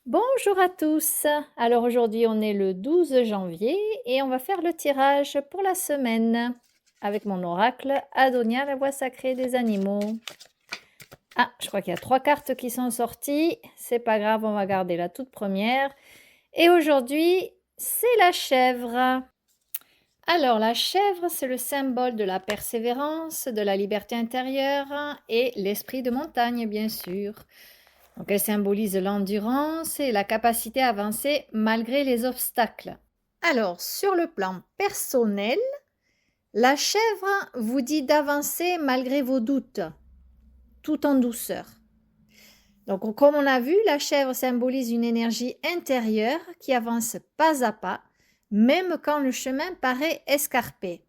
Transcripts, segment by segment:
Bonjour à tous. Alors aujourd'hui on est le 12 janvier et on va faire le tirage pour la semaine avec mon oracle Adonia, la voix sacrée des animaux. Ah, je crois qu'il y a 3 cartes qui sont sorties. C'est pas grave, on va garder la toute première. Et aujourd'hui, c'est la chèvre. Alors la chèvre, c'est le symbole de la persévérance, de la liberté intérieure et l'esprit de montagne, bien sûr. Donc elle symbolise l'endurance et la capacité à avancer malgré les obstacles. Alors, sur le plan personnel, la chèvre vous dit d'avancer malgré vos doutes, tout en douceur. Donc, comme on a vu, la chèvre symbolise une énergie intérieure qui avance pas à pas, même quand le chemin paraît escarpé.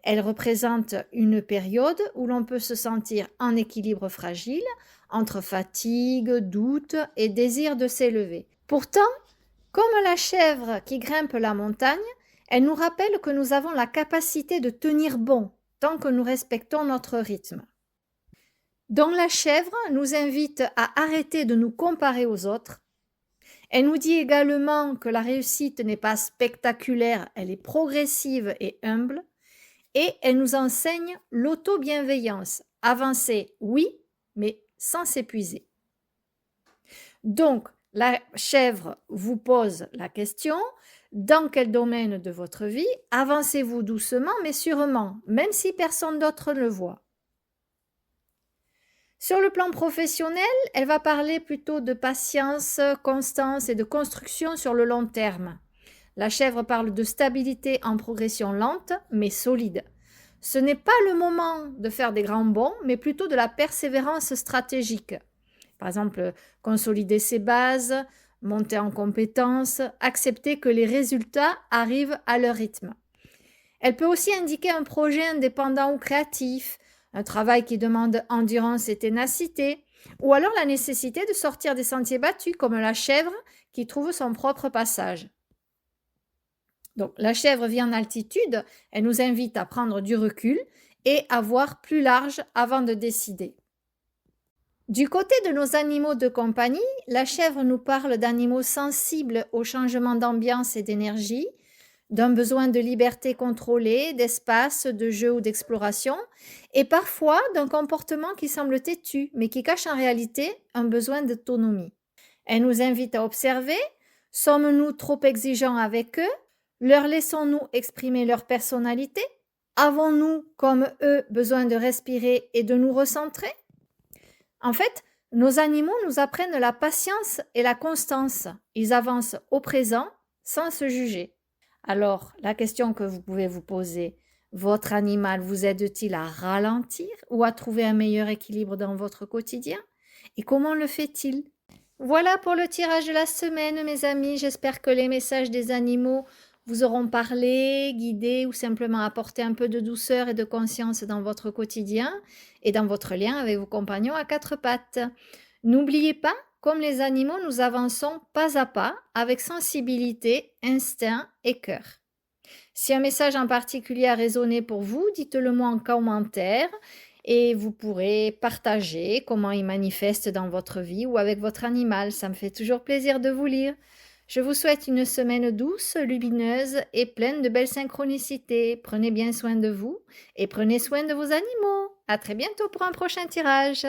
Elle représente une période où l'on peut se sentir en équilibre fragile entre fatigue, doute et désir de s'élever. Pourtant, comme la chèvre qui grimpe la montagne, elle nous rappelle que nous avons la capacité de tenir bon tant que nous respectons notre rythme. Donc la chèvre nous invite à arrêter de nous comparer aux autres. Elle nous dit également que la réussite n'est pas spectaculaire, elle est progressive et humble. Et elle nous enseigne l'auto-bienveillance. Avancer, oui, mais sans s'épuiser. Donc, la chèvre vous pose la question, dans quel domaine de votre vie avancez-vous doucement mais sûrement, même si personne d'autre ne le voit? Sur le plan professionnel, elle va parler plutôt de patience, constance et de construction sur le long terme. La chèvre parle de stabilité en progression lente mais solide. Ce n'est pas le moment de faire des grands bonds, mais plutôt de la persévérance stratégique. Par exemple, consolider ses bases, monter en compétences, accepter que les résultats arrivent à leur rythme. Elle peut aussi indiquer un projet indépendant ou créatif, un travail qui demande endurance et ténacité, ou alors la nécessité de sortir des sentiers battus, comme la chèvre qui trouve son propre passage. Donc la chèvre vit en altitude, elle nous invite à prendre du recul et à voir plus large avant de décider. Du côté de nos animaux de compagnie, la chèvre nous parle d'animaux sensibles au changement d'ambiance et d'énergie, d'un besoin de liberté contrôlée, d'espace, de jeu ou d'exploration, et parfois d'un comportement qui semble têtu, mais qui cache en réalité un besoin d'autonomie. Elle nous invite à observer, sommes-nous trop exigeants avec eux? Leur laissons-nous exprimer leur personnalité? Avons-nous, comme eux, besoin de respirer et de nous recentrer? En fait, nos animaux nous apprennent la patience et la constance. Ils avancent au présent sans se juger. Alors, la question que vous pouvez vous poser, votre animal vous aide-t-il à ralentir ou à trouver un meilleur équilibre dans votre quotidien? Et comment le fait-il? Voilà pour le tirage de la semaine, mes amis. J'espère que les messages des animaux vous auront parlé, guidé ou simplement apporté un peu de douceur et de conscience dans votre quotidien et dans votre lien avec vos compagnons à quatre pattes. N'oubliez pas, comme les animaux, nous avançons pas à pas avec sensibilité, instinct et cœur. Si un message en particulier a résonné pour vous, dites-le moi en commentaire et vous pourrez partager comment il manifeste dans votre vie ou avec votre animal. Ça me fait toujours plaisir de vous lire. Je vous souhaite une semaine douce, lumineuse et pleine de belles synchronicités. Prenez bien soin de vous et prenez soin de vos animaux. À très bientôt pour un prochain tirage.